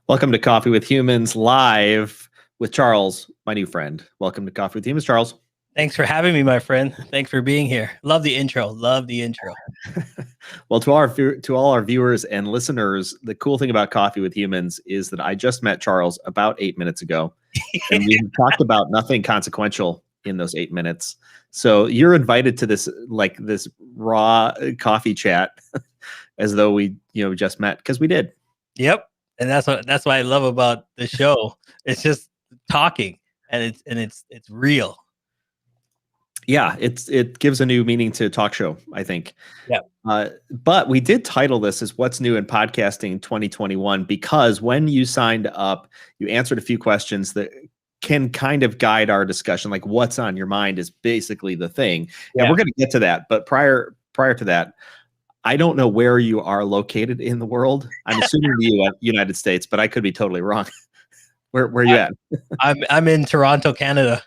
Welcome to Coffee with Humans live with Charles, my new friend. Welcome to Coffee with Humans, Charles. Thanks for having me, my friend. Thanks for being here. Love the intro. Love the intro. Well, to all our viewers and listeners, the cool thing about Coffee with Humans is that I just met Charles about 8 minutes ago, and we talked about nothing consequential in those 8 minutes. So you're invited to this raw coffee chat, as though we just met, because we did. Yep, and that's what I love about the show. It's just talking, and it's real. Yeah, it gives a new meaning to talk show, I think. Yeah. But we did title this as What's New in Podcasting 2021 because when you signed up, you answered a few questions that can kind of guide our discussion. Like what's on your mind is basically the thing. Yeah. And we're going to get to that. But prior to that, I don't know where you are located in the world. I'm assuming the United States, but I could be totally wrong. Where are you at? I'm in Toronto, Canada.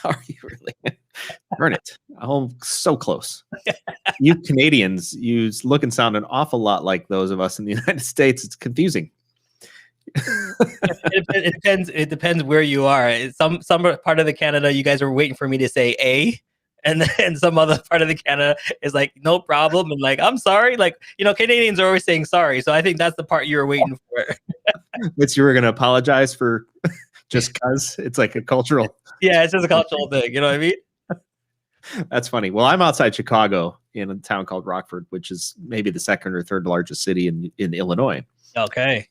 Are you really? Burn it. Oh, so close. You Canadians, you look and sound an awful lot like those of us in the United States. It's confusing. It depends where you are. Some part of the Canada, you guys are waiting for me to say A, and then some other part of the Canada is like, no problem. And like, I'm sorry. Like, Canadians are always saying sorry. So I think that's the part you were waiting for. Which you were going to apologize for just because it's like a cultural. Yeah, it's just a cultural thing. You know what I mean? That's funny. Well, I'm outside Chicago in a town called Rockford, which is maybe the second or third largest city in Illinois. Okay.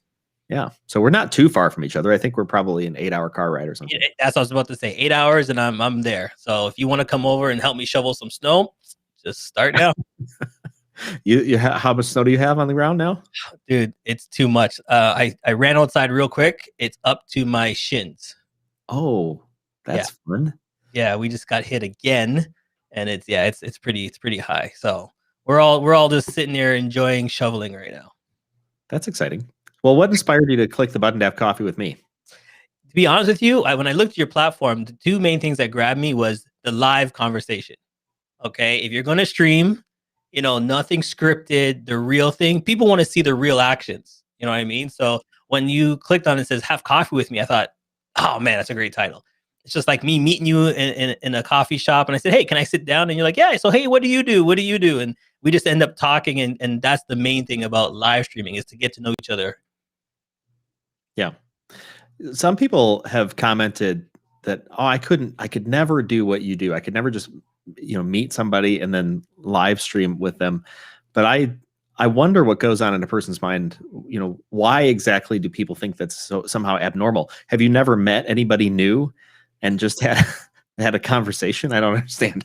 Yeah. So we're not too far from each other. I think we're probably an 8-hour car ride or something. That's what I was about to say. 8 hours and I'm there. So if you want to come over and help me shovel some snow, just start now. You how much snow do you have on the ground now? Dude, it's too much. I ran outside real quick. It's up to my shins. Oh, that's fun. Yeah, we just got hit again, and it's pretty high. So we're all just sitting there enjoying shoveling right now. That's exciting. Well, what inspired you to click the button to have coffee with me? To be honest with you, when I looked at your platform, the two main things that grabbed me was the live conversation. Okay, if you're going to stream, nothing scripted, the real thing. People want to see the real actions. You know what I mean? So when you clicked on it, says "Have coffee with me," I thought, oh man, that's a great title. It's just like me meeting you in a coffee shop, and I said, "Hey, can I sit down?" And you're like, "Yeah." So hey, what do you do? What do you do? And we just end up talking, and that's the main thing about live streaming is to get to know each other. Yeah. Some people have commented that, I could never do what you do. I could never just, meet somebody and then live stream with them. But I wonder what goes on in a person's mind. Why exactly do people think that's so somehow abnormal? Have you never met anybody new and just had a conversation? I don't understand.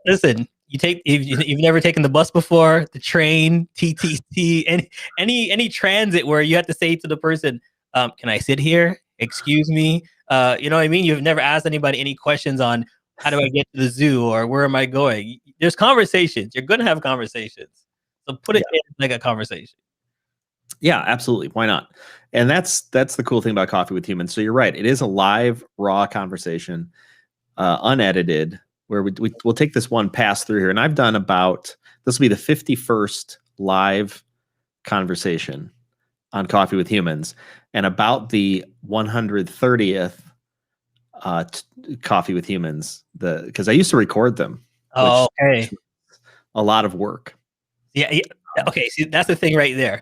Listen, you've never taken the bus before, the train, TTC, any transit where you have to say to the person, can I sit here? Excuse me. You know what I mean? You've never asked anybody any questions on how do I get to the zoo or where am I going? There's conversations. You're going to have conversations. So put it in like a conversation. Yeah, absolutely. Why not? And that's the cool thing about Coffee with Humans. So you're right. It is a live, raw conversation, unedited, where we'll take this one pass through here. And I've done this will be the 51st live conversation on Coffee with Humans, and about the 130th Coffee with Humans, because I used to record them. Oh, okay. A lot of work. Yeah. Okay. See, that's the thing right there.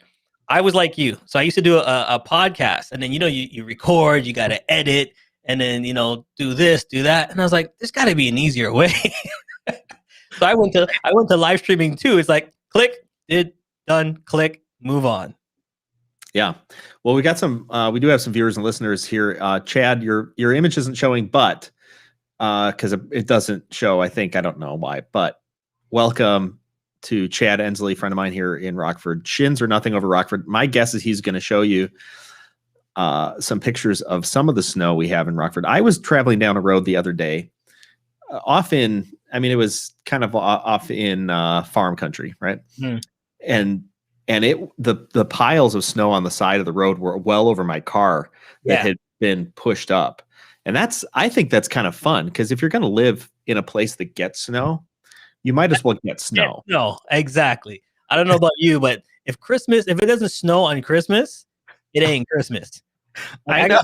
I was like you. So I used to do a podcast, and then, you record, you got to edit, and then, do this, do that. And I was like, there's got to be an easier way. So I went to live streaming too. It's like, click, did, done, click, move on. Yeah. Well, we do have some viewers and listeners here. Chad, your image isn't showing, but because it doesn't show, I don't know why, but welcome to Chad Ensley, friend of mine here in Rockford. Shins are nothing over Rockford. My guess is he's going to show you some pictures of some of the snow we have in Rockford. I was traveling down a road the other day, it was kind of off in farm country, right? And the piles of snow on the side of the road were well over my car that had been pushed up. And I think that's kind of fun, because if you're going to live in a place that gets snow, you might as well get snow. No, exactly. I don't know about you, but if it doesn't snow on Christmas, it ain't Christmas. Like, I know.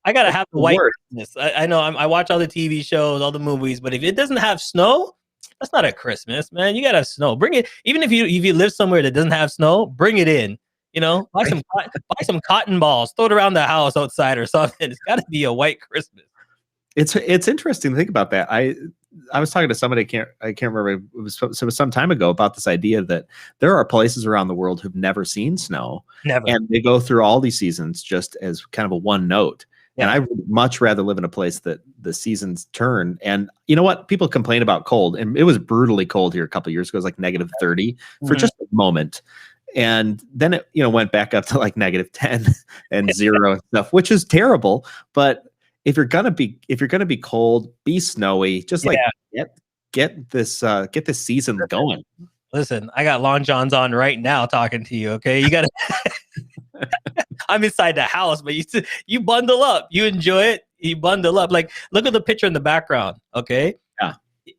I gotta have the white Worst. Christmas. I know I watch all the TV shows, all the movies, but if it doesn't have snow, that's not a Christmas, man. You gotta have snow. Bring it. Even if you live somewhere that doesn't have snow, bring it in. You know, buy some cotton balls, throw it around the house outside or something. It's got to be a white Christmas. It's interesting to think about that. I was talking to somebody, I can't remember, it was some time ago, about this idea that there are places around the world who've never seen snow. Never. And they go through all these seasons just as kind of a one note. Yeah. And I would much rather live in a place that the seasons turn. And you know what? People complain about cold, and it was brutally cold here a couple of years ago. It was like -30 for just a moment. And then it, went back up to like -10 and 0 and stuff, which is terrible. But if you're gonna be cold, be snowy. Just like get this season going. Listen, I got Long Johns on right now talking to you. Okay, you got to. I'm inside the house, but you bundle up. You enjoy it. You bundle up. Like, look at the picture in the background. Okay. Yeah.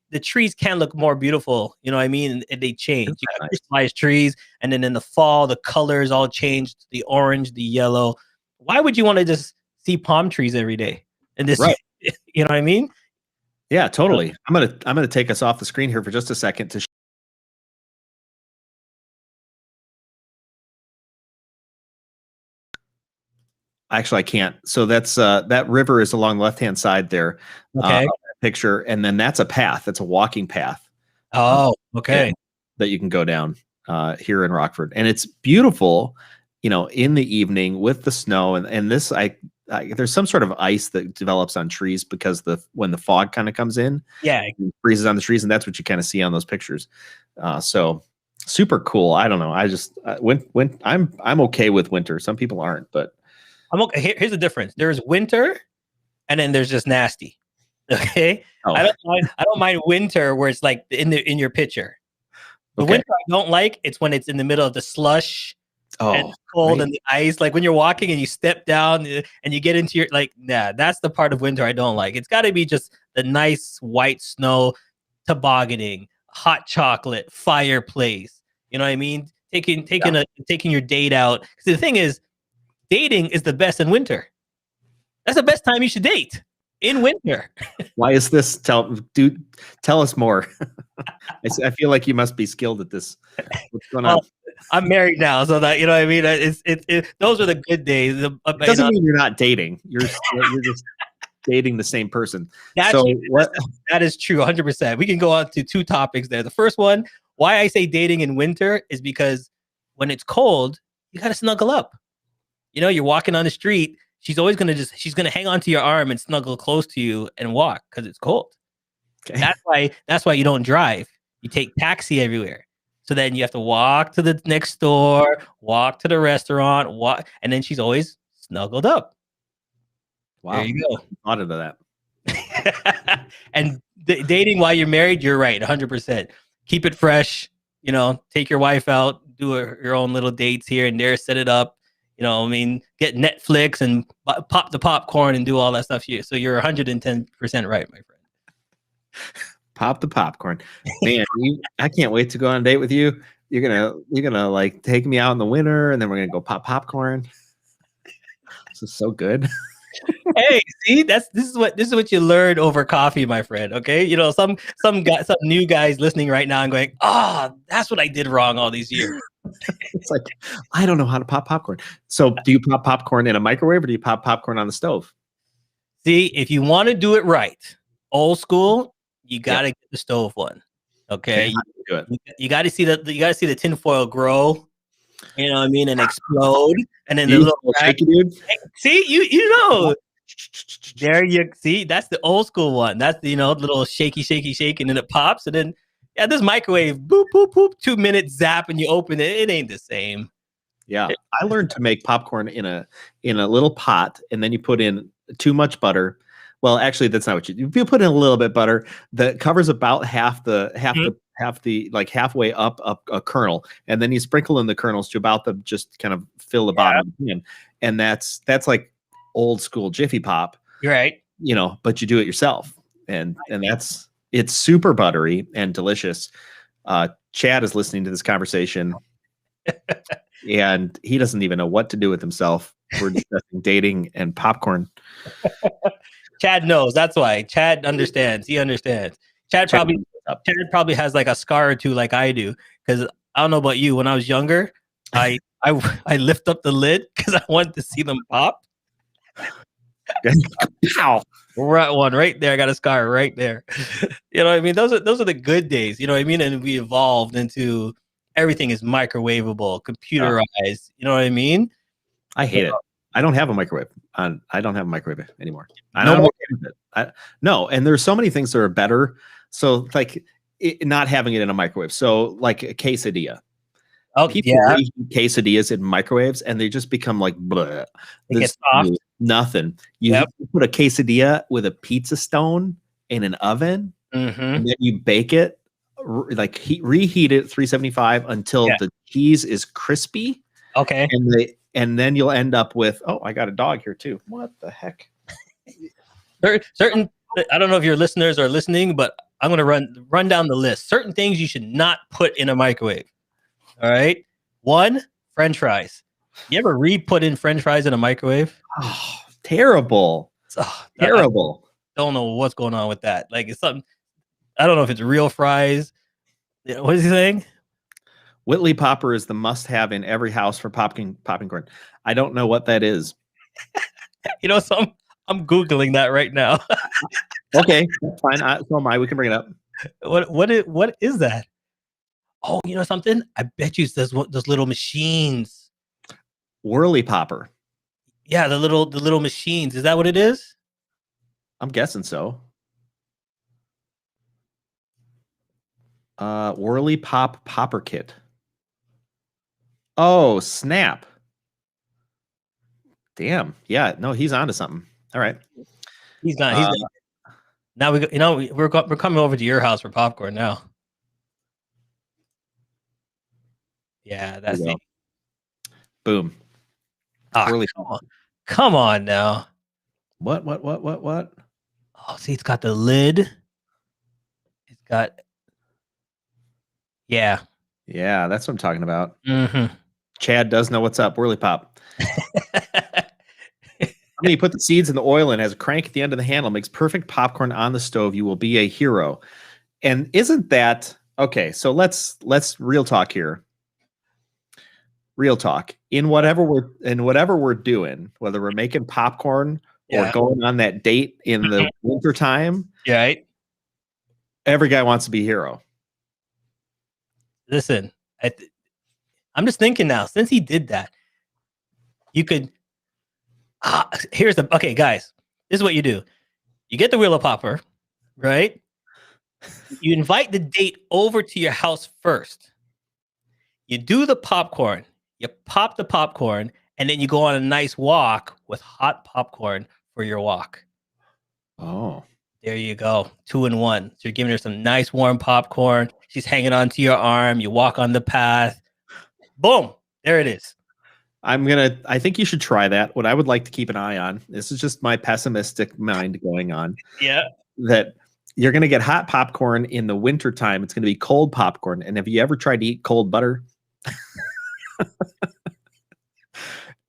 The trees can look more beautiful. You know what I mean? And they change. You got crystallized trees, and then in the fall, the colors all change. The orange, the yellow. Why would you want to just see palm trees every day? And this, right? You know what I mean? Yeah, totally. I'm gonna take us off the screen here for just a second to. Actually, I can't. So that's that river is along the left-hand side there. Okay. Picture, and then that's a path. That's a walking path. Oh, okay. That you can go down here in Rockford, and it's beautiful. In the evening with the snow and this, there's some sort of ice that develops on trees because when the fog kind of comes in, it freezes on the trees, and that's what you kind of see on those pictures. So super cool. I don't know. I just when I'm okay with winter. Some people aren't, but I'm okay. Here's the difference. There's winter, and then there's just nasty. Okay. Oh. I don't mind winter where it's like in your picture. The winter I don't like, it's when it's in the middle of the slush. And it's cold and the ice, like when you're walking and you step down and you get into your that's the part of winter I don't like. It's got to be just the nice white snow, tobogganing, hot chocolate, fireplace. You know what I mean? Taking your date out. Because the thing is, dating is the best in winter. That's the best time you should date, in winter. Why is this? Tell us more. I feel like you must be skilled at this. What's going on? I'm married now, so that, you know what I mean. Those are the good days. It doesn't mean you're not dating. You're just dating the same person. That is true, 100%. We can go on to two topics there. The first one, why I say dating in winter, is because when it's cold, you gotta snuggle up. You're walking on the street. She's always she's gonna hang onto your arm and snuggle close to you and walk because it's cold. Okay. That's why you don't drive. You take taxi everywhere. So then you have to walk to the next door, walk to the restaurant, and then she's always snuggled up. Wow. There you go. Thought of that. And dating while you're married, you're right, 100%. Keep it fresh. Take your wife out, do your own little dates here and there, set it up. Get Netflix and pop the popcorn and do all that stuff here. So you're 110% right, my friend. Pop the popcorn, man. I can't wait to go on a date with you. You're gonna like take me out in the winter, and then we're gonna go pop popcorn. This is so good. Hey, see, this is what you learn over coffee, my friend. Okay, some new guys listening right now and going, that's what I did wrong all these years. It's like, I don't know how to pop popcorn. So do you pop popcorn in a microwave, or do you pop popcorn on the stove? See, if you want to do it right, old school, you got to get the stove one. Okay. You got to see the tinfoil grow, you know what I mean, and explode. And then the little shaky dude. See, there you see, that's the old school one. That's the little shaky, and then it pops, and then this microwave, boop, boop, boop, 2 minutes, zap, and you open it. It ain't the same. Yeah. I learned to make popcorn in a little pot, and then you put in too much butter. Well, actually, that's not what you put in a little bit of butter that covers about half the like halfway up a kernel, and then you sprinkle in the kernels to about just kind of fill the bottom of the pan. And that's like old school Jiffy Pop. You're right. But you do it yourself, and it's super buttery and delicious. Chad is listening to this conversation. and he doesn't even know what to do with himself. We're discussing dating and popcorn. Chad knows. That's why. Chad understands. He understands. Chad probably has like a scar or two like I do. Because I don't know about you. When I was younger, I lift up the lid because I wanted to see them pop. Pow. Right there. I got a scar right there. You know what I mean? Those are the good days. You know what I mean? And we evolved into everything is microwavable, computerized. You know what I mean? I hate it. I don't have a microwave. I don't have a microwave anymore. I'm No. okay with it. No, and there's so many things that are better. So like not having it in a microwave. So like a quesadilla. Oh, People reheat quesadillas in microwaves and they just become like bleh. They get soft. Nothing. You put a quesadilla with a pizza stone in an oven, and then you bake it, like reheat it at 375 until the cheese is crispy. Okay. And then you'll end up with, oh, I got a dog here too. What the heck? Certain, I don't know if your listeners are listening, but I'm going to run down the list. Certain things you should not put in a microwave. All right. 1, French fries. You ever put in French fries in a microwave? Oh, terrible. Terrible. I don't know what's going on with that. Like it's something, I don't know if it's real fries. What is he saying? Whitley Popper is the must-have in every house for popping corn. I don't know what that is. You know, so I'm Googling that right now. Okay, that's fine. So am I. We can bring it up. What is that? Oh, you know something? I bet you it's those little machines. Whirly Popper. Yeah, the little machines. Is that what it is? I'm guessing so. Whirly Popper Kit. Oh, snap. Damn. Yeah, no, he's onto something. All right. He's not. Now we're coming over to your house for popcorn now. Yeah, that's it. Boom. Oh, come on now. What? Oh, see, it's got the lid. It's got. Yeah. Yeah, that's what I'm talking about. Mm-hmm. Chad does know what's up. Whirly Pop. I mean, you put the seeds in the oil and has a crank at the end of the handle, makes perfect popcorn on the stove. You will be a hero. And isn't that okay? So let's real talk here. Real talk. In whatever we're doing, whether we're making popcorn or going on that date in the wintertime, right? Every guy wants to be a hero. Listen, I'm just thinking now, since he did that, you could. Okay, guys. This is what you do. You get the Wheel of Popper, right? You invite the date over to your house first. You do the popcorn. You pop the popcorn, and then you go on a nice walk with hot popcorn for your walk. Oh. There you go. 2 in 1. So you're giving her some nice warm popcorn. She's hanging onto your arm. You walk on the path. Boom. There it is. I think you should try that. What I would like to keep an eye on, this is just my pessimistic mind going on. Yeah. That you're going to get hot popcorn in the wintertime. It's going to be cold popcorn. And have you ever tried to eat cold butter?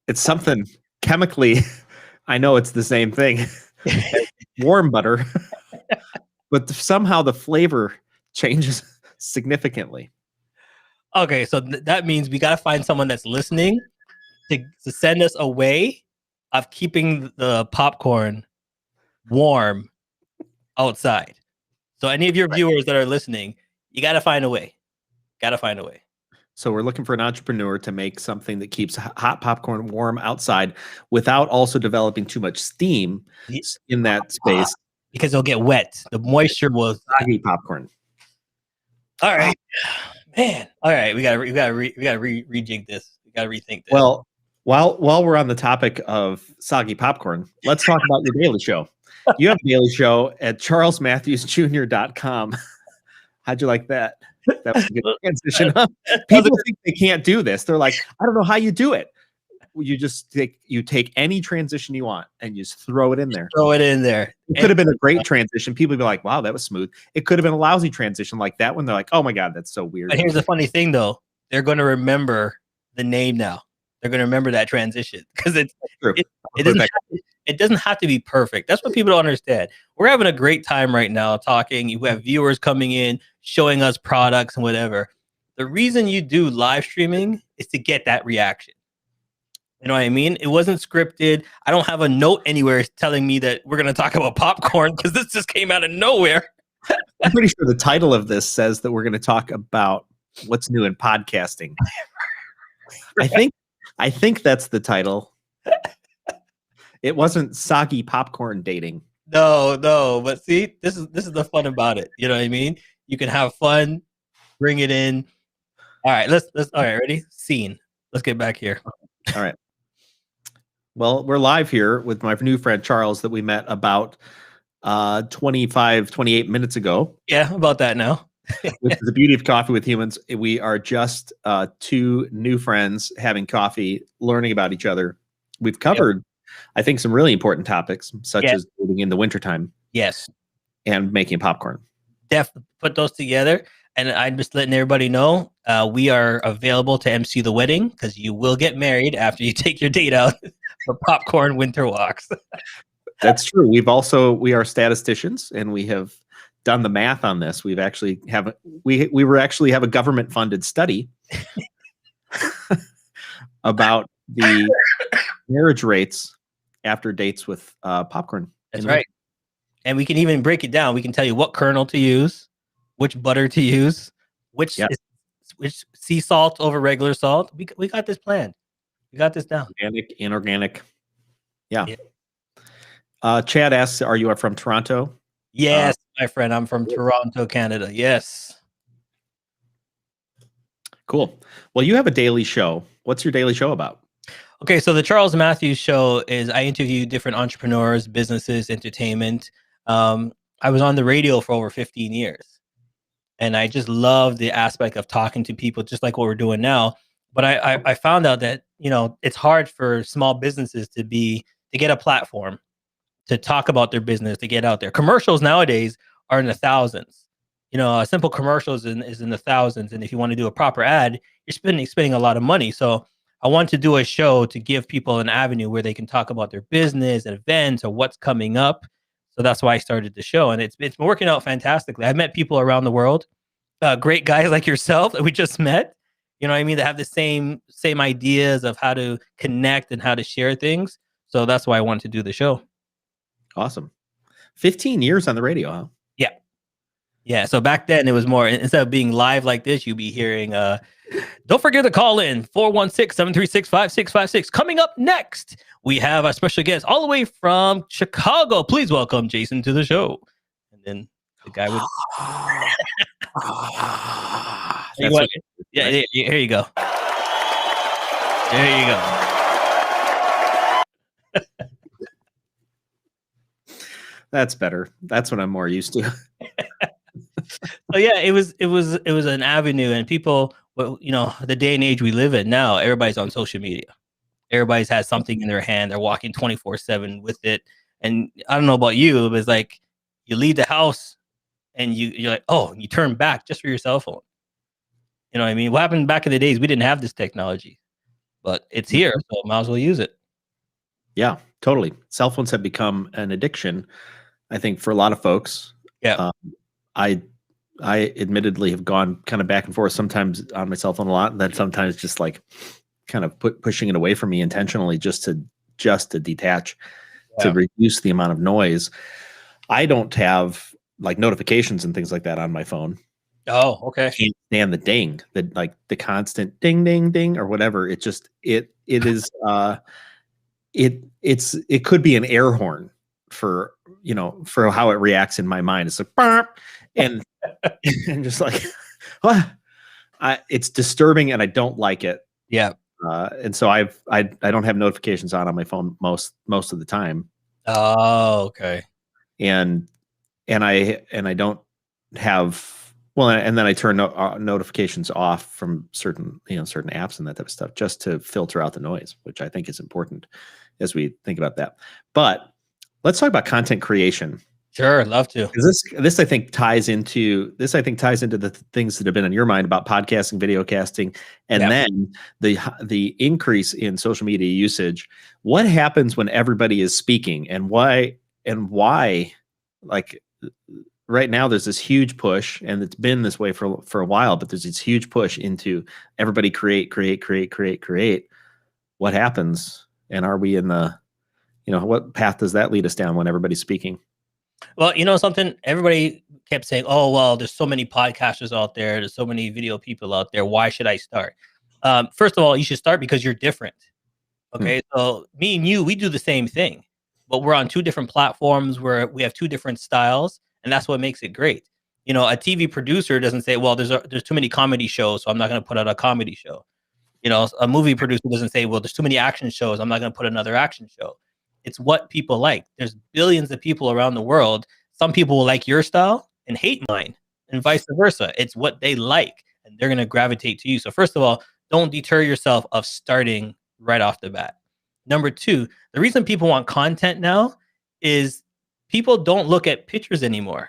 It's something chemically. I know it's the same thing. Warm butter. But somehow the flavor changes significantly. Okay, so that means we got to find someone that's listening to send us a way of keeping the popcorn warm outside. So any of your viewers that are listening, you got to find a way. So we're looking for an entrepreneur to make something that keeps hot popcorn warm outside without also developing too much steam in that space. Because it'll get wet. The moisture will soggy popcorn. All right. Man. All right. We gotta rejig this. We gotta rethink this. Well, while we're on the topic of soggy popcorn, let's talk about your daily show. You have a daily show at charlesmatthewsjr.com. How'd you like that? That was a good transition. People think they can't do this. They're like, I don't know how you do it. You just take any transition you want and you just throw it in there. It could have been a great transition. People would be like, wow, that was smooth. It could have been a lousy transition like that one. They're like, oh my God, that's so weird. But here's the funny thing though. They're going to remember the name now. They're going to remember that transition because True. it doesn't have to be perfect. That's what people don't understand. We're having a great time right now talking. You have viewers coming in, showing us products and whatever. The reason you do live streaming is to get that reaction. You know what I mean? It wasn't scripted. I don't have a note anywhere telling me that we're going to talk about popcorn because this just came out of nowhere. I'm pretty sure the title of this says that we're going to talk about what's new in podcasting. I think that's the title. It wasn't soggy popcorn dating. No, but see, this is the fun about it. You know what I mean? You can have fun, bring it in. All right, let's all right, ready? Scene. Let's get back here. All right. Well, we're live here with my new friend Charles that we met about 28 minutes ago. Yeah, about that now. Which is the beauty of Coffee with Humans. We are just two new friends having coffee, learning about each other. We've covered, I think, some really important topics, such as dating in the wintertime. Yes. And making popcorn. Definitely put those together. And I'm just letting everybody know we are available to MC the wedding because you will get married after you take your date out for popcorn winter walks. That's true. We are statisticians, and we have done the math on this. We have a government funded study about the marriage rates after dates with popcorn. That's right. And we can even break it down. We can tell you what kernel to use, which butter to use, which sea salt over regular salt. We got this planned. We got this down. Organic, inorganic. Yeah. Chad asks, are you from Toronto? Yes, my friend. I'm from Toronto, Canada. Yes. Cool. Well, you have a daily show. What's your daily show about? Okay, so the Charles Matthews Show is I interview different entrepreneurs, businesses, entertainment. I was on the radio for over 15 years. And I just love the aspect of talking to people, just like what we're doing now. But I found out that, it's hard for small businesses to get a platform to talk about their business, to get out there. Commercials nowadays are in the thousands. A simple commercial is in the thousands. And if you want to do a proper ad, you're spending a lot of money. So I want to do a show to give people an avenue where they can talk about their business and events or what's coming up. So that's why I started the show. And it's been working out fantastically. I've met people around the world, great guys like yourself that we just met, you know what I mean, that have the same ideas of how to connect and how to share things. So that's why I wanted to do the show. Awesome. 15 years on the radio, huh? Yeah. Yeah. So back then it was more, instead of being live like this, you'd be hearing, don't forget to call in 416-736-5656. Coming up next, we have a special guest all the way from Chicago. Please welcome Jason to the show. And then the guy would. Here you go. There you go. That's better. That's what I'm more used to. So yeah, it was an avenue, and people, the day and age we live in now, everybody's on social media. Everybody's has something in their hand. They're walking 24/7 with it. And I don't know about you, but it's like you leave the house and you're like, oh, you turn back just for your cell phone. You know what I mean? What happened back in the days? We didn't have this technology, but it's here, so might as well use it. Yeah, totally. Cell phones have become an addiction, I think, for a lot of folks. Yeah. I admittedly have gone kind of back and forth sometimes on my cell phone a lot, and then sometimes just like kind of pushing it away from me intentionally just to detach, to reduce the amount of noise. I don't have like notifications and things like that on my phone. Oh, okay. I can't stand the ding, the constant ding, ding, ding, or whatever. It just it could be an air horn for how it reacts in my mind. It's like burp, and just like it's disturbing, and I don't like it. Yeah. And so I don't have notifications on my phone most of the time. Oh, okay. And I don't have, well, and then I turn notifications off from certain apps and that type of stuff just to filter out the noise, which I think is important as we think about that. But let's talk about content creation. Sure, love to. This I think ties into the things that have been on your mind about podcasting, video casting, and Yep. then the increase in social media usage. What happens when everybody is speaking, and why? Like right now, there's this huge push, and it's been this way for a while. But there's this huge push into everybody create. What happens, and are we in the what path does that lead us down when everybody's speaking? Well, you know something? Everybody kept saying, "Oh, well, there's so many podcasters out there. There's so many video people out there. Why should I start?" First of all, you should start because you're different. Hmm. Okay, so me and you, we do the same thing, but we're on two different platforms where we have two different styles, and that's what makes it great. You know, a TV producer doesn't say, "Well, there's too many comedy shows, so I'm not going to put out a comedy show." You know, a movie producer doesn't say, "Well, there's too many action shows, I'm not going to put another action show." It's what people like. There's billions of people around the world. Some people will like your style and hate mine, and vice versa. It's what they like, and they're going to gravitate to you. So first of all, don't deter yourself of starting right off the bat. Number two, the reason people want content now is people don't look at pictures anymore.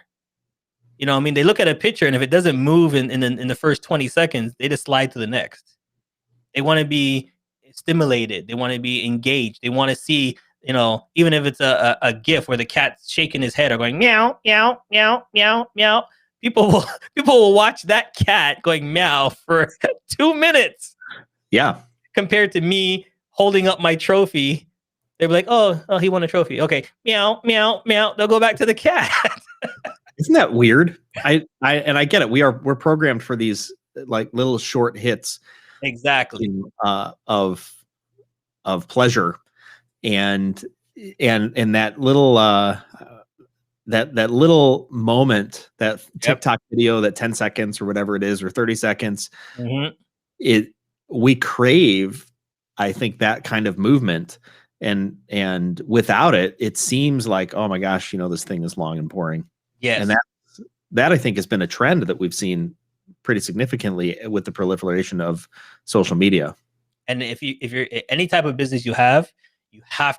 You know, I mean, they look at a picture, and if it doesn't move in the first 20 seconds, they just slide to the next. They want to be stimulated. They want to be engaged. They want to see, you know, even if it's a GIF where the cat's shaking his head or going meow, meow, meow, meow, meow. People will people will watch that cat going meow for 2 minutes. Yeah. Compared to me holding up my trophy, they'll be like, oh, he won a trophy. Okay, meow, meow, meow. They'll go back to the cat. Isn't that weird? I get it. We're programmed for these like little short hits Exactly. of pleasure, and that little that little moment, that TikTok video, that 10 seconds or whatever it is, or 30 seconds, we crave, I think, that kind of movement, and without it, it seems like, oh my gosh, this thing is long and boring. Yes. And that I think has been a trend that we've seen pretty significantly with the proliferation of social media. And if you're any type of business you have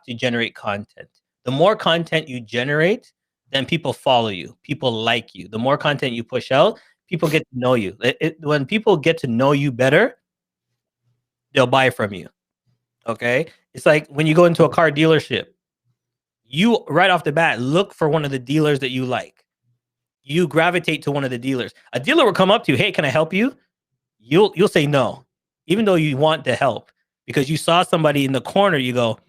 to generate content. The more content you generate, then people follow you. People like you. The more content you push out, people get to know you. When people get to know you better, they'll buy from you. Okay? It's like when you go into a car dealership, you right off the bat look for one of the dealers that you like. You gravitate to one of the dealers. A dealer will come up to you, "Hey, can I help you?" You'll say no, even though you want to help, because you saw somebody in the corner. You go,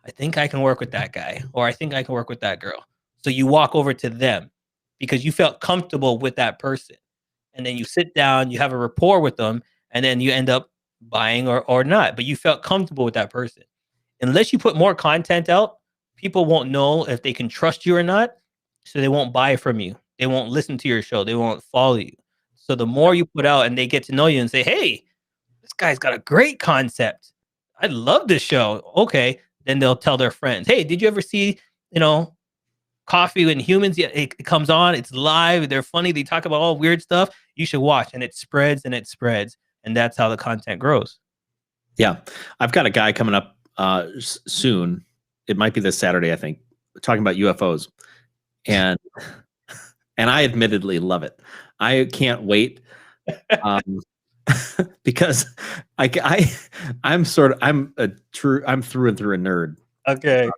"I think I can work with that guy," or "I think I can work with that girl." So you walk over to them because you felt comfortable with that person. And then you sit down, you have a rapport with them, and then you end up buying or not. But you felt comfortable with that person. Unless you put more content out, people won't know if they can trust you or not. So they won't buy from you. They won't listen to your show. They won't follow you. So the more you put out and they get to know you and say, "Hey, this guy's got a great concept. I love this show." Okay. Then they'll tell their friends, "Hey, did you ever see, Coffee and Humans? Yeah, it comes on. It's live. They're funny. They talk about all weird stuff. You should watch." And it spreads and it spreads. And that's how the content grows. Yeah. I've got a guy coming up soon. It might be this Saturday, I think, talking about UFOs. And I admittedly love it. I can't wait. Because I'm through and through a nerd. Okay.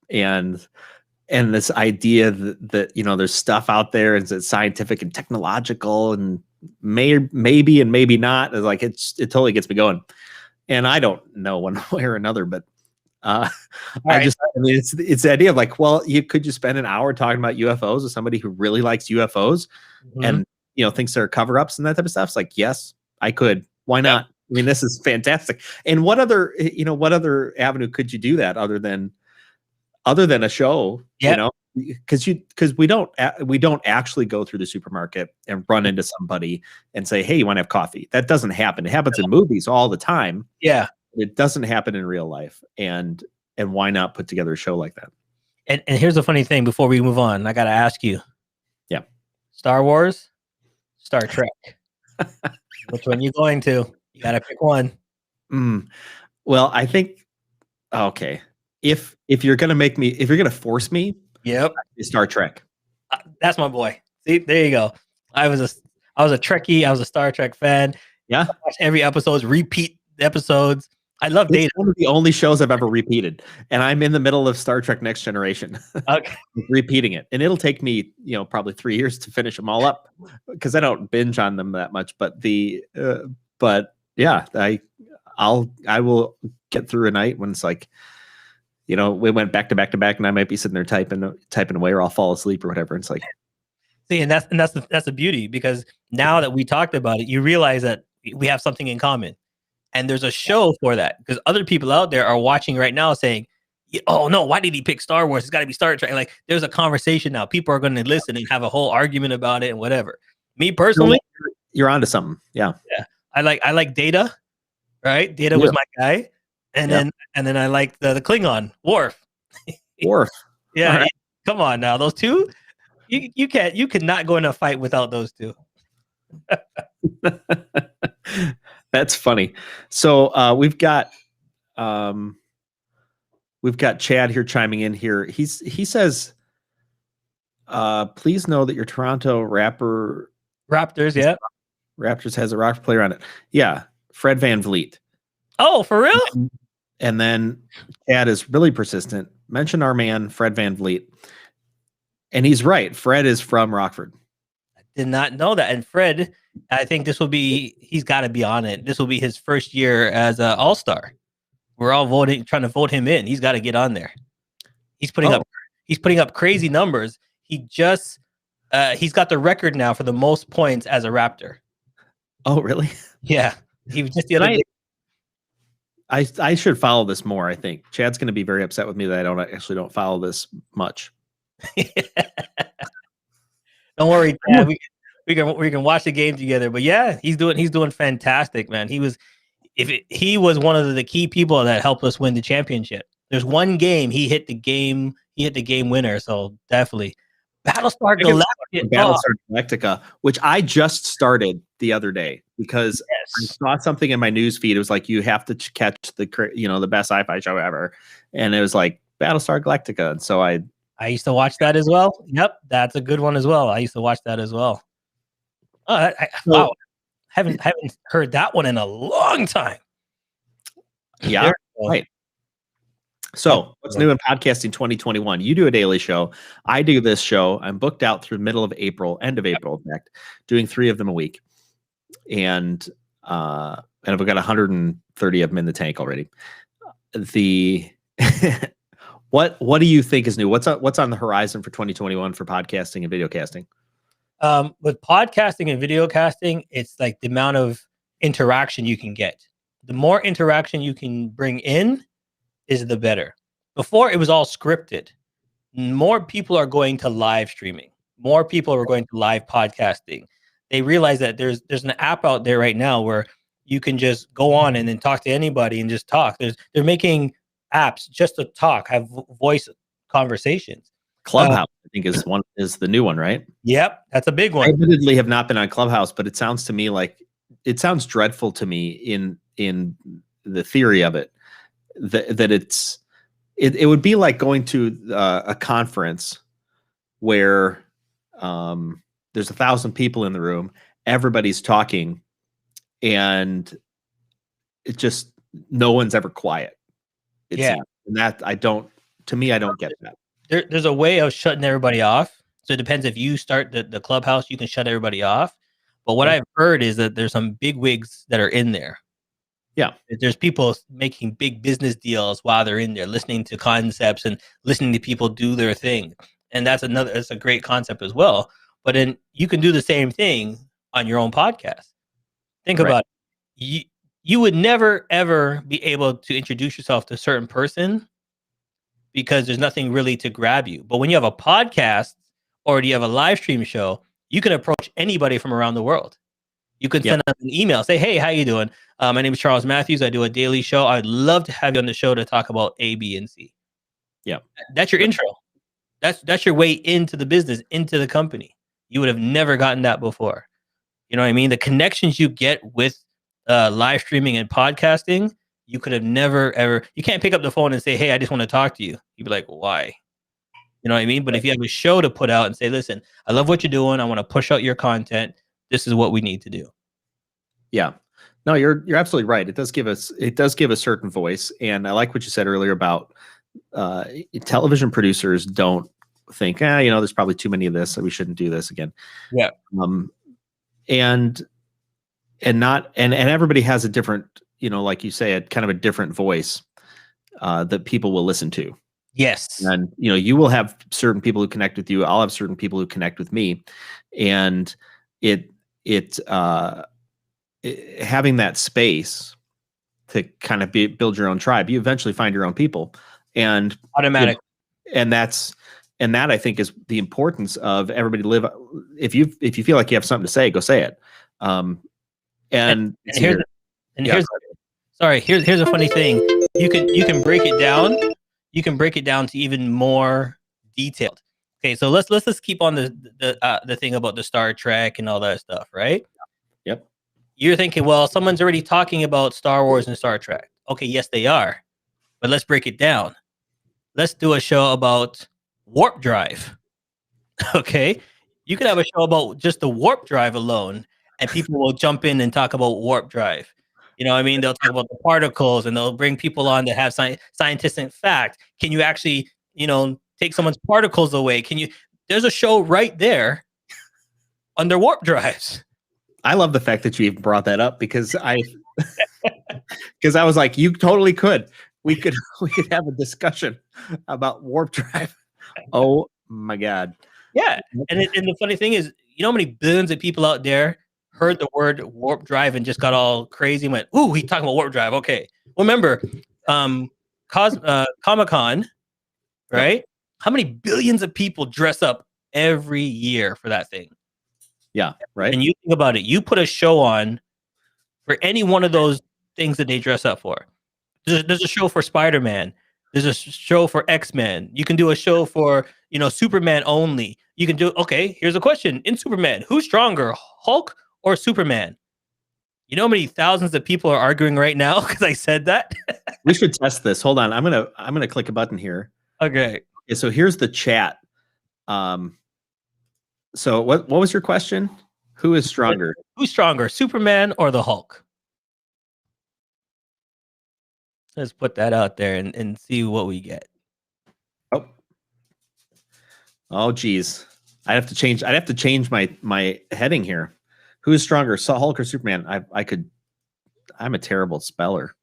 And this idea that there's stuff out there, and it's scientific and technological, and maybe and maybe not, is like it totally gets me going. And I don't know one way or another, but it's the idea of like, well, could you spend an hour talking about UFOs with somebody who really likes UFOs and thinks they're cover-ups and that type of stuff? It's like, yes, I could. Why not? I mean, this is fantastic. And what other avenue could you do that other than a show? Because we don't actually go through the supermarket and run into somebody and say, "Hey, you want to have coffee?" That doesn't happen. It happens in movies all the time. Yeah. It doesn't happen in real life. And why not put together a show like that? And here's the funny thing before we move on, I got to ask you. Yeah. Star Wars, Star Trek. Which one you going to? You got to pick one. Well, I think, okay. If you're going to force me, yep, Star Trek. That's my boy. See, there you go. I was a Trekkie. I was a Star Trek fan. Yeah. I watch every episode, repeat episodes. I love It's Data. one of the only shows I've ever repeated, and I'm in the middle of Star Trek Next Generation, Okay. repeating it, and it'll take me, probably 3 years to finish them all up because I don't binge on them that much. But but yeah, I will get through a night when it's like, we went back to back to back, and I might be sitting there typing away, or I'll fall asleep or whatever. It's like, see, and that's the beauty, because now that we talked about it, you realize that we have something in common. And there's a show for that, because other people out there are watching right now saying, oh no, why did he pick Star Wars? It's got to be Star Trek. Like, there's a conversation now. People are going to listen and have a whole argument about it and whatever. Me personally, you're onto something. Yeah. Yeah. I like Data, right? Data was my guy. And then I like the Klingon, Worf. Worf. Yeah. Right. Come on now. Those two, you could not go in a fight without those two. That's funny. So we've got Chad here chiming in here. He says, please know that your Toronto Raptors has a rock player on it. Yeah, Fred VanVliet. Oh, for real? And then Chad is really persistent. Mention our man Fred VanVliet, and he's right. Fred is from Rockford. I did not know that. And Fred, I think he's got to be on it. This will be his first year as an All-Star. We're all trying to vote him in. He's got to get on there. He's putting up crazy numbers. He's got the record now for the most points as a Raptor. Oh, really? Yeah. He was just the other day. I should follow this more. I think Chad's going to be very upset with me that I don't follow this much. Don't worry, Chad. We can watch the game together. But yeah, he's doing fantastic, man. He was one of the key people that helped us win the championship. There's one game he hit the game winner. So definitely Battlestar Galactica, which I just started the other day because I saw something in my news feed. It was like, you have to catch the best sci-fi show ever, and it was like Battlestar Galactica, and so I used to watch that as well. Yep, that's a good one as well. I used to watch that as well. Oh, wow. Haven't heard that one in a long time. Yeah, right. So what's new in podcasting 2021? You do a daily show. I do this show. I'm booked out through middle of April, end of April, in fact, doing 3 of them a week. And I've got 130 of them in the tank already. What do you think is new? What's on the horizon for 2021 for podcasting and video casting? With podcasting and video casting, it's like the amount of interaction you can get. The more interaction you can bring in is the better. Before, it was all scripted. More people are going to live streaming. More people are going to live podcasting. They realize that there's an app out there right now where you can just go on and then talk to anybody and just talk. They're making apps just to talk, have voice conversations. Clubhouse, I think, is the new one, right? Yep, that's a big one. I admittedly have not been on Clubhouse, but it sounds dreadful to me in the theory of it. That it would be like going to a conference where there's 1,000 people in the room, everybody's talking, and it just no one's ever quiet. And that I don't get that. There's a way of shutting everybody off. So it depends. If you start the Clubhouse, you can shut everybody off. But what I've heard is that there's some big wigs that are in there. Yeah. There's people making big business deals while they're in there, listening to concepts and listening to people do their thing. And that's a great concept as well. But then you can do the same thing on your own podcast. Think about it. You would never, ever be able to introduce yourself to a certain person because there's nothing really to grab you. But when you have a podcast or you have a live stream show, you can approach anybody from around the world. You could send out an email, say, hey, how you doing? My name is Charles Matthews. I do a daily show. I'd love to have you on the show to talk about A, B, and C. Yeah. That's your intro. That's your way into the business, into the company. You would have never gotten that before. You know what I mean? The connections you get with live streaming and podcasting, you could have never, ever. You can't pick up the phone and say, hey, I just want to talk to you. You'd be like, why? You know what I mean? But if you have a show to put out and say, listen, I love what you're doing. I want to push out your content. This is what we need to do. Yeah. No, you're absolutely right. It does give a certain voice. And I like what you said earlier about television producers don't think, there's probably too many of this, so we shouldn't do this again. Yeah. And everybody has a different, like you say, a kind of a different voice that people will listen to. Yes. And you will have certain people who connect with you. I'll have certain people who connect with me, and having that space to kind of build your own tribe. You eventually find your own people, and automatic. And that I think is the importance of everybody live. If you feel like you have something to say, go say it. Here's a funny thing. You can break it down. You can break it down to even more detailed. Okay, so let's keep on the thing about the Star Trek and all that stuff, right? Yep. You're thinking, well, someone's already talking about Star Wars and Star Trek. Okay, yes, they are. But let's break it down. Let's do a show about warp drive. Okay? You could have a show about just the warp drive alone, and people will jump in and talk about warp drive. You know what I mean? They'll talk about the particles, and they'll bring people on that have scientific fact. Can you actually, take someone's particles away? There's a show right there under warp drives. I love the fact that you even brought that up because I was like, you totally could. We could have a discussion about warp drive. Oh my God. Yeah. And the funny thing is, how many billions of people out there heard the word warp drive and just got all crazy and went, ooh, he's talking about warp drive. Okay. Well, remember, Comic-Con, right? Yep. How many billions of people dress up every year for that thing? Yeah, right. And you think about it, you put a show on for any one of those things that they dress up for. There's a show for Spider-Man. There's a show for X-Men. You can do a show for, Superman only. You can do, okay, here's a question. In Superman, who's stronger, Hulk or Superman? You know how many thousands of people are arguing right now because I said that? We should test this. Hold on. I'm gonna click a button here. Okay. So here's the chat. So what was your question? Who is stronger? Who's stronger, Superman or the Hulk? Let's put that out there and see what we get. Oh, geez. I'd have to change my heading here. Who is stronger, Hulk or Superman? I'm a terrible speller.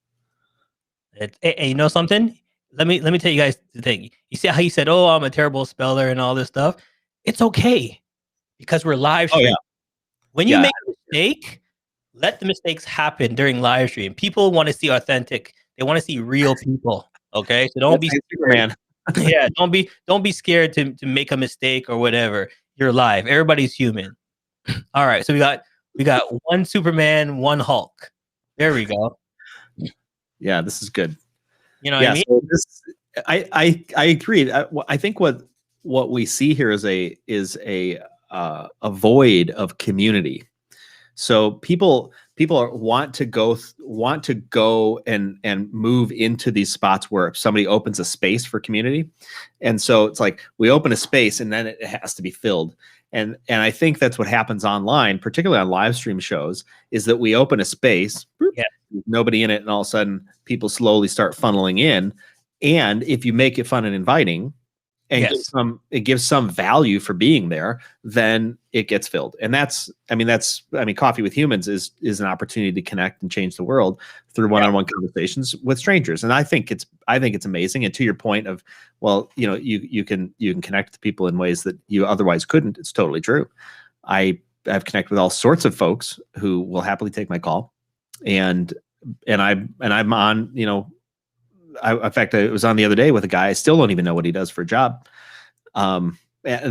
Hey, you know something? Let me tell you guys the thing. You see how he said, "Oh, I'm a terrible speller" and all this stuff. It's okay because we're live streaming. Oh, yeah. When you make a mistake, let the mistakes happen during live stream. People want to see authentic. They want to see real people. Okay, so don't be Superman. Yeah, don't be scared to make a mistake or whatever. You're live. Everybody's human. All right, so we got one Superman, one Hulk. There we go. Yeah, this is good. You know what I mean? So I agree. I think what we see here is a void of community. So people want to go and move into these spots where somebody opens a space for community, and so it's like we open a space and then it has to be filled. And I think that's what happens online, particularly on live stream shows, is that we open a space, nobody in it, and all of a sudden people slowly start funneling in. And if you make it fun and inviting, and it gives some value for being there, then it gets filled. And Coffee with Humans is an opportunity to connect and change the world through one-on-one conversations with strangers. And I think it's amazing. And to your point of, well, you can connect with people in ways that you otherwise couldn't. It's totally true. I've connected with all sorts of folks who will happily take my call, and I'm on, in fact, I was on the other day with a guy. I still don't even know what he does for a job. And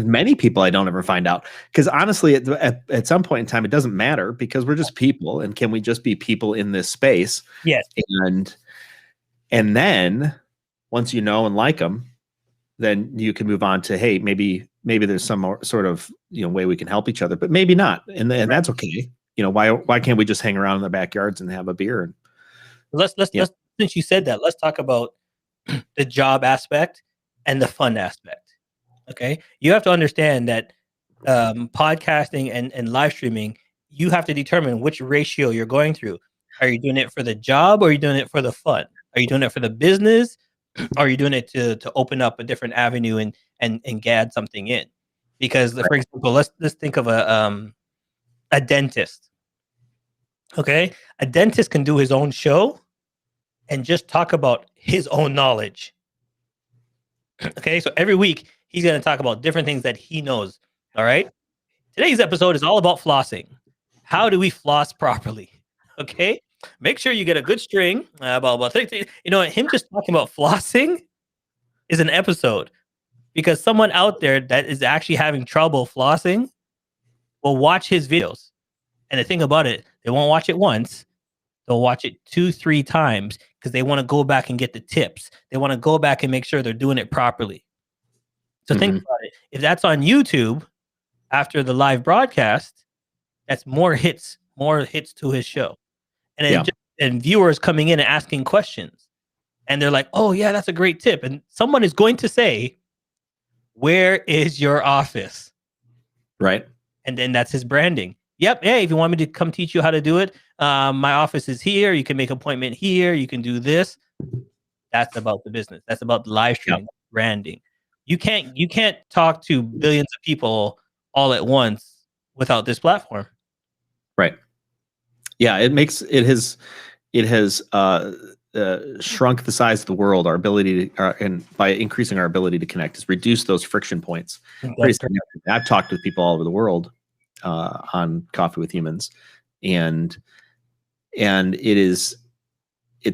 many people I don't ever find out, because honestly, at some point in time, it doesn't matter because we're just people. And can we just be people in this space? Yes. And then once you know and like them, then you can move on to, hey, maybe there's some more sort of way we can help each other, but maybe not, and that's okay. Why can't we just hang around in the backyards and have a beer? And let's since you said that, let's talk about the job aspect and the fun aspect. Okay, you have to understand that podcasting and live streaming, you have to determine which ratio you're going through. Are you doing it for the job, or are you doing it for the fun? Are you doing it for the business? Or are you doing it to open up a different avenue and add something in? Because for example, let's think of a dentist. Okay, a dentist can do his own show and just talk about his own knowledge. Okay, so every week he's going to talk about different things that he knows. All right. Today's episode is all about flossing. How do we floss properly? Okay. Make sure you get a good string. About 30, him just talking about flossing is an episode, because someone out there that is actually having trouble flossing will watch his videos. And the thing about it, they won't watch it once. They'll watch it 2-3 times because they want to go back and get the tips. They want to go back and make sure they're doing it properly. So think about it. If that's on YouTube after the live broadcast, that's more hits to his show. And then and viewers coming in and asking questions. And they're like, oh, yeah, that's a great tip. And someone is going to say, where is your office? Right. And then that's his branding. Yep. Hey, if you want me to come teach you how to do it, my office is here. You can make an appointment here. You can do this. That's about the business. That's about the live streaming, branding. You can't talk to billions of people all at once without this platform. Right. Yeah, it has shrunk the size of the world. Our ability to, and by increasing our ability to connect, has reduced those friction points. I've talked with people all over the world on Coffee with Humans, and it's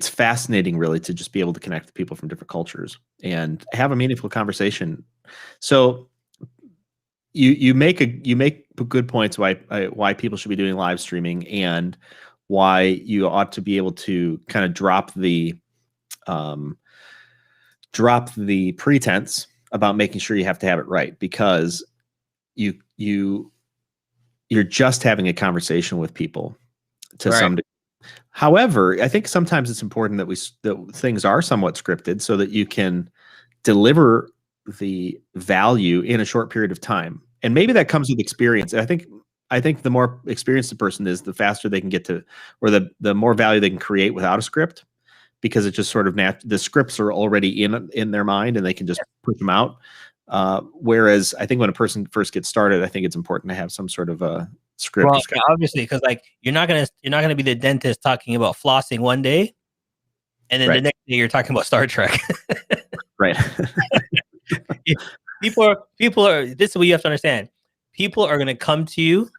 fascinating, really, to just be able to connect with people from different cultures and have a meaningful conversation. So you make good points why people should be doing live streaming, and why you ought to be able to kind of drop the pretense about making sure you have to have it right, because you're just having a conversation with people to some degree. However, I think sometimes it's important that things are somewhat scripted so that you can deliver the value in a short period of time. And maybe that comes with experience. I think the more experienced a person is, the faster they can get to, or the more value they can create without a script, because it just sort of the scripts are already in their mind and they can just push them out. Whereas I think when a person first gets started, I think it's important to have some sort of a script. Well, yeah, obviously, because like you're not gonna be the dentist talking about flossing one day, and then the next day you're talking about Star Trek. Right. People are. This is what you have to understand. People are gonna come to you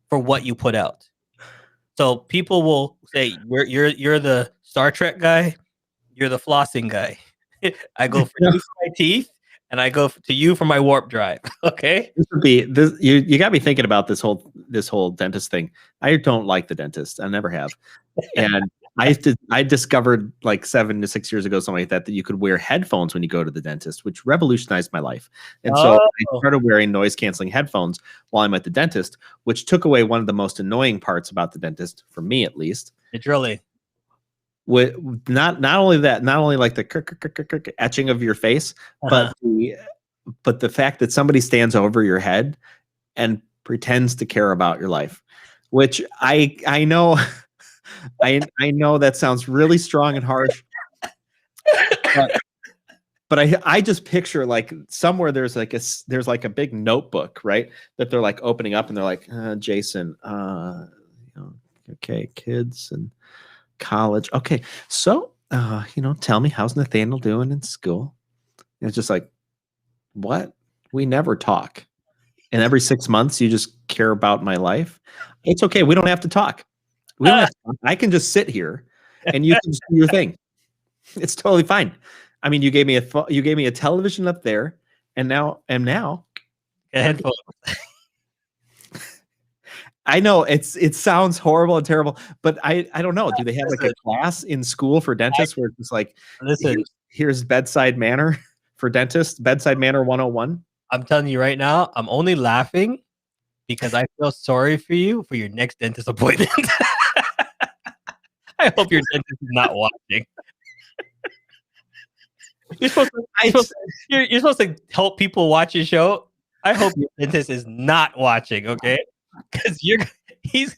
for what you put out. So people will say, you're the Star Trek guy, you're the flossing guy. I go for you for my teeth, and I go to you for my warp drive. Okay. You got me thinking about this whole dentist thing. I don't like the dentist. I never have. And I discovered like 7 to 6 years ago, something like that you could wear headphones when you go to the dentist, which revolutionized my life. And so I started wearing noise canceling headphones while I'm at the dentist, which took away one of the most annoying parts about the dentist, for me at least. It's really with not only like the etching of your face, but the fact that somebody stands over your head and pretends to care about your life, which I know I know that sounds really strong and harsh, but I just picture like somewhere there's like a big notebook, right, that they're like opening up, and they're like, Jason, okay, kids and college. Okay, so tell me, how's Nathaniel doing in school? And it's just like, what? We never talk. And every 6 months you just care about my life. It's okay. We don't have to talk. We don't have to talk. I can just sit here and you can just do your thing. It's totally fine. I mean, you gave me a television up there, and now a headphone. I know it sounds horrible and terrible, but I don't know. Do they have like a class in school for dentists where it's like, here's bedside manner for dentists, bedside manner 101? I'm telling you right now, I'm only laughing because I feel sorry for you for your next dentist appointment. I hope your dentist is not watching. You're supposed to, you're supposed to help people watch your show. I hope your dentist is not watching, okay? Because he's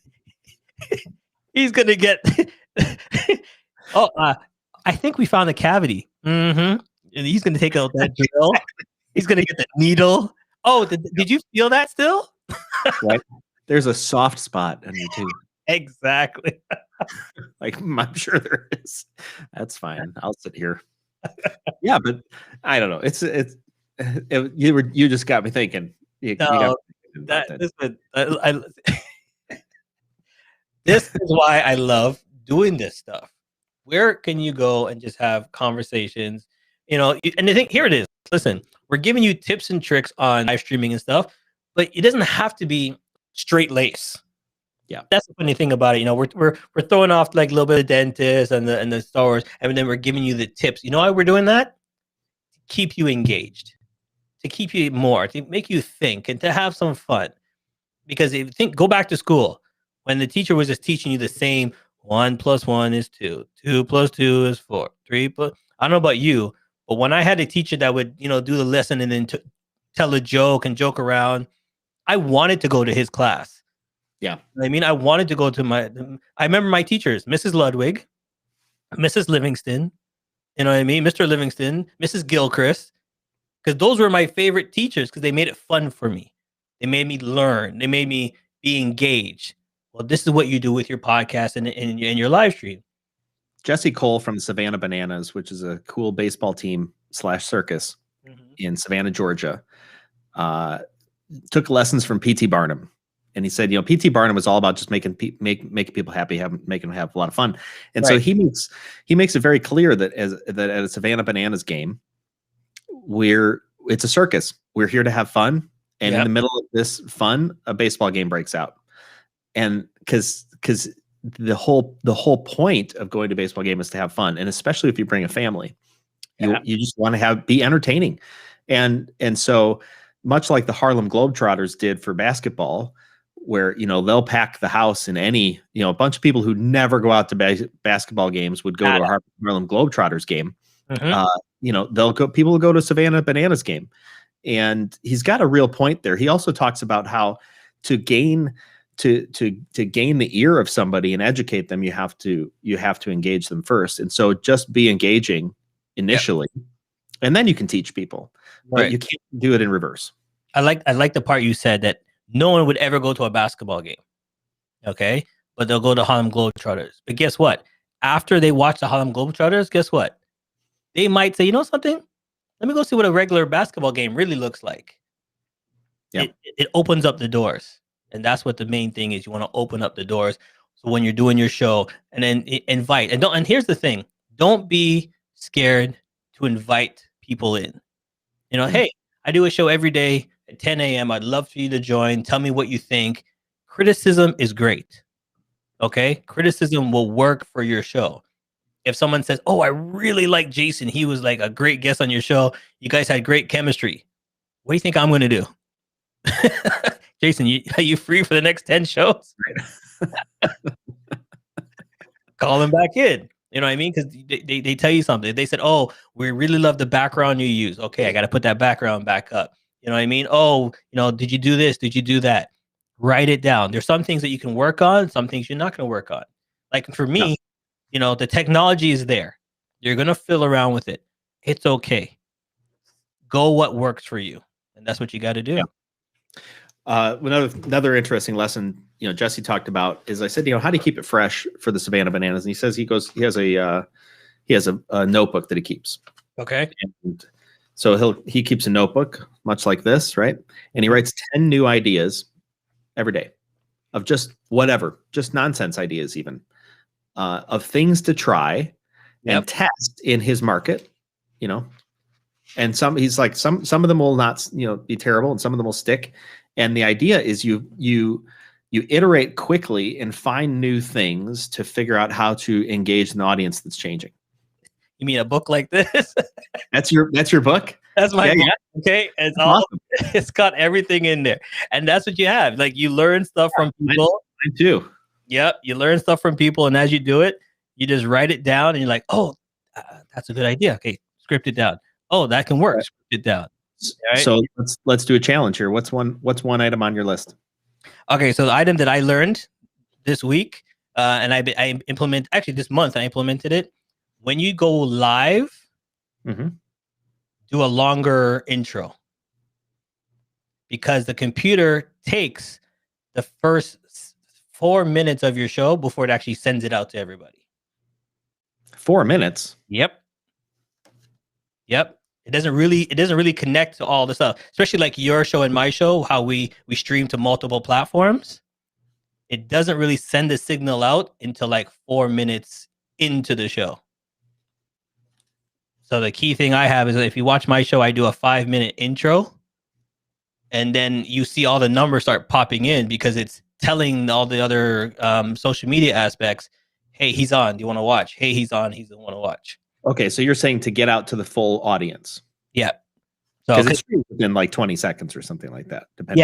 he's gonna get. I think we found a cavity. And he's gonna take out that drill. He's gonna get the needle. Oh, did you feel that still? Right. There's a soft spot in your tooth. Exactly. Like, I'm sure there is. That's fine. I'll sit here. Yeah, but I don't know. You just got me thinking. You got me thinking about that. This is why I love doing this stuff. Where can you go and just have conversations? And I think here it is. Listen, we're giving you tips and tricks on live streaming and stuff, but it doesn't have to be straight lace. Yeah, that's the funny thing about it. We're throwing off like a little bit of dentist and the Star Wars, and then we're giving you the tips. You know why we're doing that? To keep you engaged, to keep you more, to make you think, and to have some fun. Because if you think, go back to school when the teacher was just teaching you the same 1 + 1 is 2, 2 + 2 is 4, 3 plus. I don't know about you, but when I had a teacher that would do the lesson and then tell a joke and joke around, I wanted to go to his class. Yeah. I mean, I wanted to go to I remember my teachers, Mrs. Ludwig, Mrs. Livingston, you know what I mean? Mr. Livingston, Mrs. Gilchrist, because those were my favorite teachers because they made it fun for me. They made me learn. They made me be engaged. Well, this is what you do with your podcast and your live stream. Jesse Cole from the Savannah Bananas, which is a cool baseball team / circus in Savannah, Georgia, took lessons from P.T. Barnum. And he said, P.T. Barnum was all about just making people happy, making them have a lot of fun. And so he makes it very clear that at a Savannah Bananas game, it's a circus. We're here to have fun. And in the middle of this fun, a baseball game breaks out. And because the whole point of going to a baseball game is to have fun. And especially if you bring a family, you just want to be entertaining. And so much like the Harlem Globetrotters did for basketball, where they'll pack the house in any a bunch of people who never go out to basketball games would go to a Harlem Globetrotters game. People will go to Savannah Bananas game. And he's got a real point there. He also talks about how to gain the ear of somebody and educate them, you have to engage them first. And so just be engaging initially, and then you can teach people. But you can't do it in reverse. I like the part you said that no one would ever go to a basketball game. Okay. But they'll go to Harlem Globetrotters. But guess what? After they watch the Harlem Globetrotters, guess what? They might say, you know something? Let me go see what a regular basketball game really looks like. Yeah. It opens up the doors. And that's what the main thing is. You want to open up the doors. So when you're doing your show, and then invite. And here's the thing. Don't be scared to invite people in. Hey, I do a show every day at 10 a.m. I'd love for you to join. Tell me what you think. Criticism is great. Okay? Criticism will work for your show. If someone says, oh, I really like Jason. He was like a great guest on your show. You guys had great chemistry. What do you think I'm going to do? Jason, are you free for the next 10 shows? Call them back in. You know what I mean? Because they tell you something. They said, oh, we really love the background you use. Okay, I got to put that background back up. You know what I mean? Oh, did you do this? Did you do that? Write it down. There's some things that you can work on, some things you're not going to work on. Like for me, the technology is there. You're going to fill around with it. It's okay. Go what works for you. And that's what you got to do. Yeah. Another interesting lesson, Jesse talked about is I said, how do you keep it fresh for the Savannah Bananas? And he says he has a notebook that he keeps. Okay. And so he keeps a notebook much like this, right? And he writes 10 new ideas every day of just whatever, just nonsense ideas, even of things to try and test in his market, And he's like some of them will not, be terrible, and some of them will stick. And the idea is you iterate quickly and find new things to figure out how to engage an audience that's changing. You mean a book like this? That's your book? That's my book. Yeah. Okay. It's awesome. It's got everything in there. And that's what you have. Like you learn stuff from people. Mine too. Yep. You learn stuff from people. And as you do it, you just write it down and you're like, oh, that's a good idea. Okay. Script it down. Oh, that can work. Right. Script it down. Right? So let's do a challenge here. What's one item on your list? Okay, so the item that I learned this week, and I implement actually this month, I implemented it. When you go live, do a longer intro, because the computer takes the first 4 minutes of your show before it actually sends it out to everybody. 4 minutes. Yep. It doesn't really connect to all the stuff, especially like your show and my show, how we stream to multiple platforms. It doesn't really send the signal out until like 4 minutes into the show. So the key thing I have is that if you watch my show, I do a 5-minute intro, and then you see all the numbers start popping in because it's telling all the other social media aspects, hey, he's on. Do you want to watch? Hey, he's on. He's the one to watch. Okay, so you're saying to get out to the full audience. Yeah. Because it streams within like 20 seconds or something like that. Depends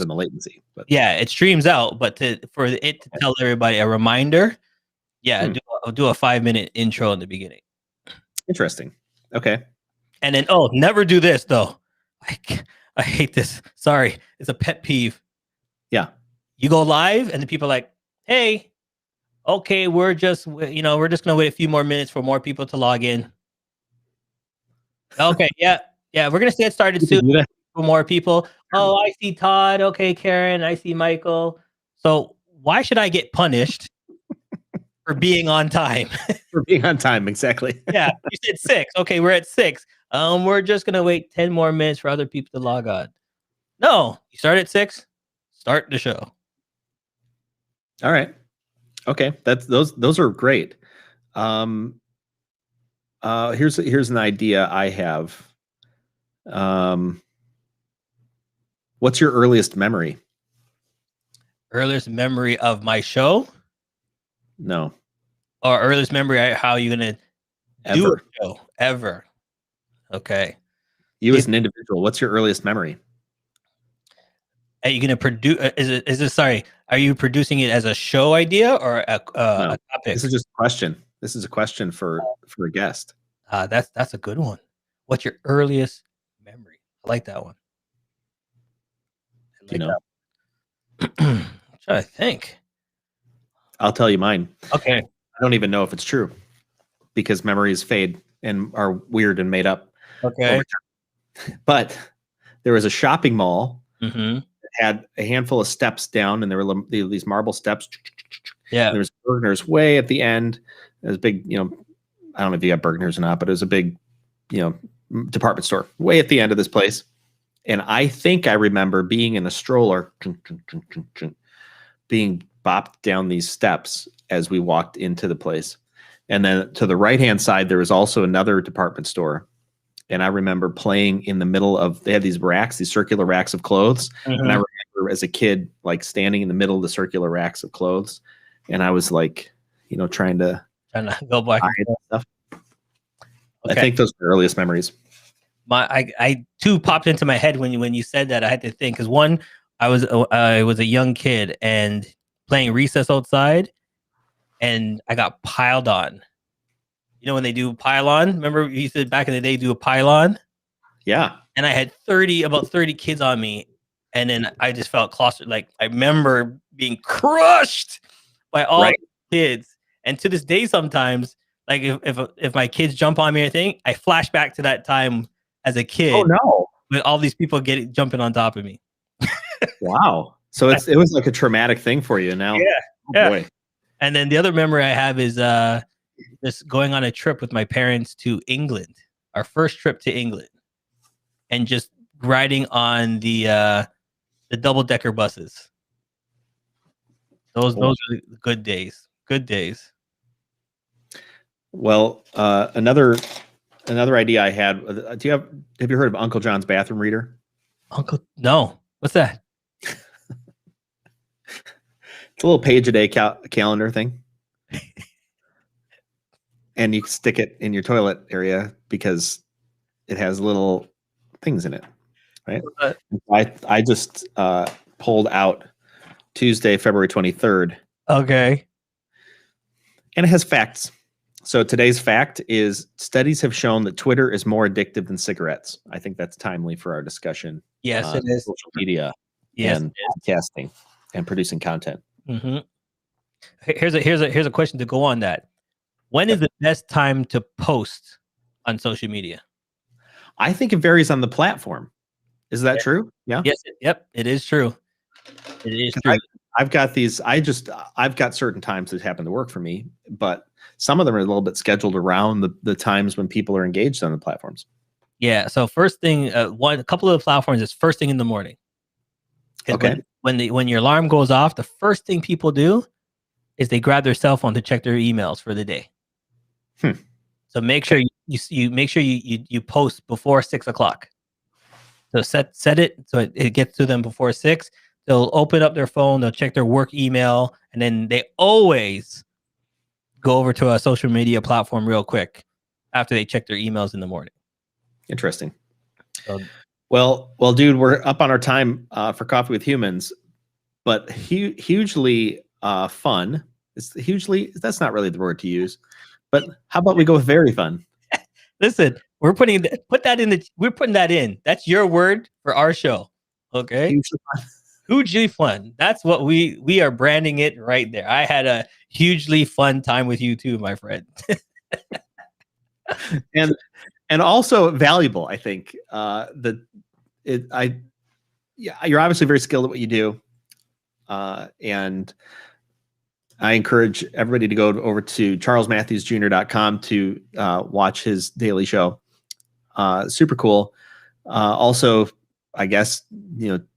on the latency. But yeah, it streams out, but for it to tell everybody a reminder, do a 5-minute intro in the beginning. Interesting. Okay. And then never do this though. I hate this. Sorry, it's a pet peeve. Yeah. You go live and the people are like, hey, okay, we're just gonna wait a few more minutes for more people to log in. Okay, yeah, we're gonna get started soon for more people. Oh, I see Todd. Okay, Karen, I see Michael. So why should I get punished for being on time? For being on time, exactly. Yeah, you said 6. Okay, we're at 6. We're just gonna wait 10 more minutes for other people to log on. No, you start at 6. Start the show. All right. Okay, those are great. Here's an idea I have. What's your earliest memory? Earliest memory of my show? No. Or earliest memory how you gonna do a show ever? Okay. You as an individual, what's your earliest memory? Are you gonna produce? Is it? Sorry, are you producing it as a show idea or a topic? This is just a question. This is a question for a guest. That's a good one. What's your earliest memory? I like that one. You know, I'm trying to think. I'll tell you mine. Okay. I don't even know if it's true because memories fade and are weird and made up. Okay. But there was a shopping mall that had a handful of steps down, and there were these marble steps. Yeah. There was Bergner's way at the end. It was big, I don't know if you got Bergner's or not, but it was a big, department store way at the end of this place. And I think I remember being in a stroller, being bopped down these steps as we walked into the place. And then to the right-hand side, there was also another department store. And I remember playing in the middle of, they had these racks, these circular racks of clothes. And I remember as a kid, like standing in the middle of the circular racks of clothes. And I was like, trying to go back. Stuff. Okay. I think those are the earliest memories. I two popped into my head when you said that. I had to think, because one, I was a young kid and playing recess outside, and I got piled on. When they do pylon, remember you said back in the day do a pylon? Yeah. And I had about 30 kids on me, and then I just felt claustrophobic. Like I remember being crushed by all the kids. And to this day, sometimes, like if my kids jump on me or anything, I flash back to that time as a kid. Oh no! With all these people jumping on top of me. Wow! So it was like a traumatic thing for you now. Yeah. Oh, boy. And then the other memory I have is just going on a trip with my parents to England. Our first trip to England, and just riding on the double-decker buses. Those are good days. Good days. Well, another idea I had. Have you heard of Uncle John's bathroom reader? No. What's that? It's a little page-a-day calendar thing. And you stick it in your toilet area because it has little things in it, right? I just pulled out Tuesday, February 23rd. Okay. And it has facts. So today's fact is studies have shown that Twitter is more addictive than cigarettes. I think that's timely for our discussion. Yes, it is. Social media Yes, and podcasting and producing content. Mm-hmm. Here's a question to go on that. When is the best time to post on social media? I think it varies on the platform. Is that true? Yeah. Yes. Yep. It is true. It is true. I've got these. I've got certain times that happen to work for me, but some of them are a little bit scheduled around the times when people are engaged on the platforms. Yeah. So first thing, a couple of the platforms is first thing in the morning. Okay. When your alarm goes off, the first thing people do is they grab their cell phone to check their emails for the day. So make sure you post before 6 o'clock. So set it so it gets to them before 6. They'll open up their phone, they'll check their work email, and then they always go over to a social media platform real quick after they check their emails in the morning. Interesting. So, well, dude, we're up on our time for Coffee with Humans, but hugely fun. It's hugely, that's not really the word to use, but how about we go with very fun? Listen, we're putting that in. That's your word for our show. Okay. Hugely fun. That's what we are branding it right there. I had a hugely fun time with you too, my friend. and also valuable, I think. You're obviously very skilled at what you do. And I encourage everybody to go over to charlesmatthewsjr.com to watch his daily show. Super cool. Also, I guess,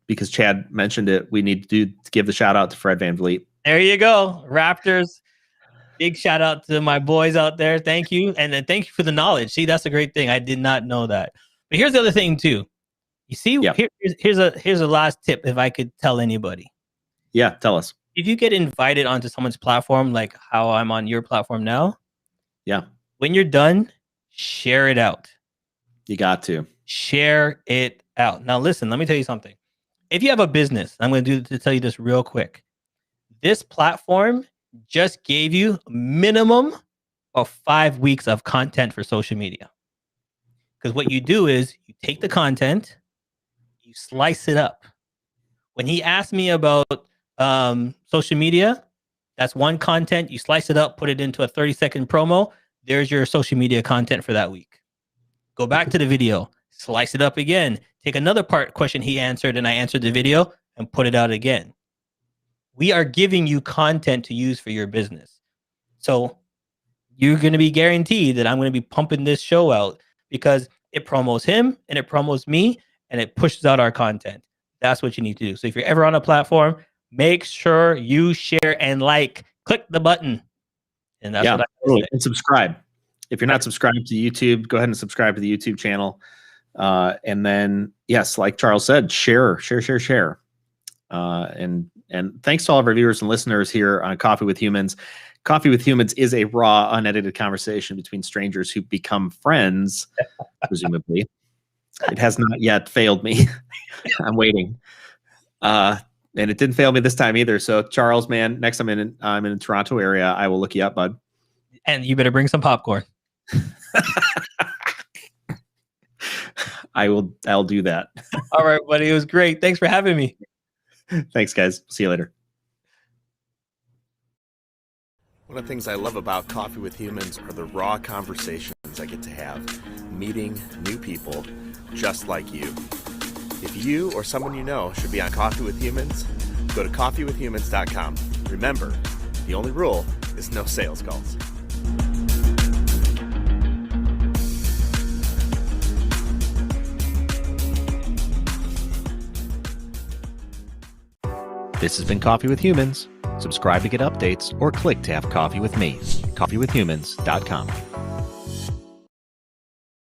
because Chad mentioned it, we need to give the shout out to Fred VanVliet. There you go. Raptors. Big shout out to my boys out there. Thank you. And then thank you for the knowledge. See, that's a great thing. I did not know that. But here's the other thing too. You see, here's a last tip if I could tell anybody. Yeah, tell us. If you get invited onto someone's platform, like how I'm on your platform now. Yeah. When you're done, share it out. You got to. Share it out. Now listen, let me tell you something. If you have a business, I'm going to tell you this real quick. This platform just gave you a minimum of 5 weeks of content for social media. Because what you do is you take the content, you slice it up. When he asked me about social media, that's one content. You slice it up, put it into a 30-second promo. There's your social media content for that week. Go back to the video, slice it up again. Take another question he answered, and I answered the video and put it out again. We are giving you content to use for your business. So you're going to be guaranteed that I'm going to be pumping this show out because it promos him and it promos me and it pushes out our content. That's what you need to do. So if you're ever on a platform, make sure you share and click the button. And that's what I say. And subscribe. If you're not subscribed to YouTube, go ahead and subscribe to the YouTube channel. And then, yes, like Charles said, share. And thanks to all of our viewers and listeners here on Coffee with Humans. Coffee with Humans is a raw, unedited conversation between strangers who become friends, presumably. It has not yet failed me. I'm waiting. And it didn't fail me this time either. So Charles, man, next time I'm in the Toronto area, I will look you up, bud. And you better bring some popcorn. I'll do that. All right, buddy. It was great. Thanks for having me. Thanks, guys. See you later. One of the things I love about Coffee with Humans are the raw conversations I get to have, meeting new people just like you. If you or someone you know should be on Coffee with Humans, go to coffeewithhumans.com. Remember, the only rule is no sales calls. This has been Coffee with Humans. Subscribe to get updates or click to have coffee with me. coffeewithhumans.com.